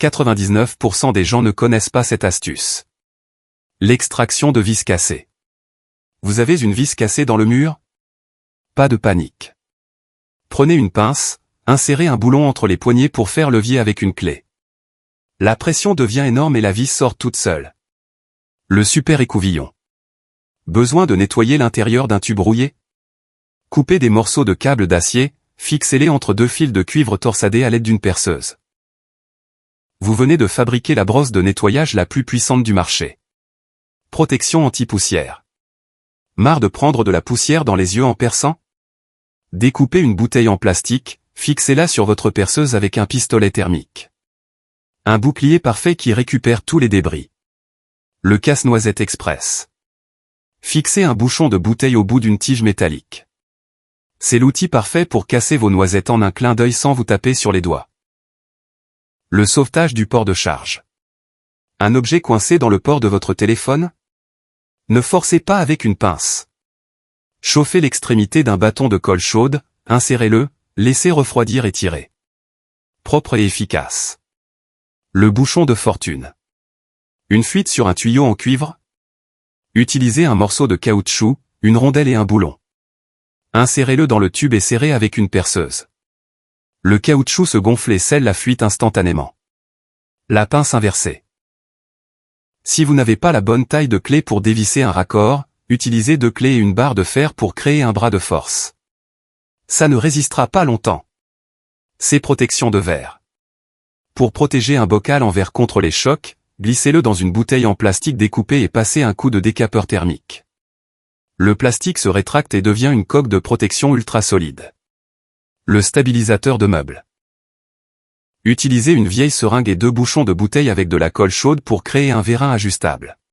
99% des gens ne connaissent pas cette astuce. L'extraction de vis cassées. Vous avez une vis cassée dans le mur? Pas de panique. Prenez une pince, insérez un boulon entre les poignets pour faire levier avec une clé. La pression devient énorme et la vis sort toute seule. Le super écouvillon. Besoin de nettoyer l'intérieur d'un tube rouillé? Coupez des morceaux de câble d'acier, fixez-les entre deux fils de cuivre torsadés à l'aide d'une perceuse. Vous venez de fabriquer la brosse de nettoyage la plus puissante du marché. Protection anti-poussière. Marre de prendre de la poussière dans les yeux en perçant? Découpez une bouteille en plastique, fixez-la sur votre perceuse avec un pistolet thermique. Un bouclier parfait qui récupère tous les débris. Le casse-noisette express. Fixez un bouchon de bouteille au bout d'une tige métallique. C'est l'outil parfait pour casser vos noisettes en un clin d'œil sans vous taper sur les doigts. Le sauvetage du port de charge. Un objet coincé dans le port de votre téléphone? Ne forcez pas avec une pince. Chauffez l'extrémité d'un bâton de colle chaude, insérez-le, laissez refroidir et tirez. Propre et efficace. Le bouchon de fortune. Une fuite sur un tuyau en cuivre? Utilisez un morceau de caoutchouc, une rondelle et un boulon. Insérez-le dans le tube et serrez avec une perceuse. Le caoutchouc se gonfle et scelle la fuite instantanément. La pince inversée. Si vous n'avez pas la bonne taille de clé pour dévisser un raccord, utilisez 2 clés et une barre de fer pour créer un bras de force. Ça ne résistera pas longtemps. C'est protection de verre. Pour protéger un bocal en verre contre les chocs, glissez-le dans une bouteille en plastique découpée et passez un coup de décapeur thermique. Le plastique se rétracte et devient une coque de protection ultra solide. Le stabilisateur de meubles. Utilisez une vieille seringue et 2 bouchons de bouteille avec de la colle chaude pour créer un vérin ajustable.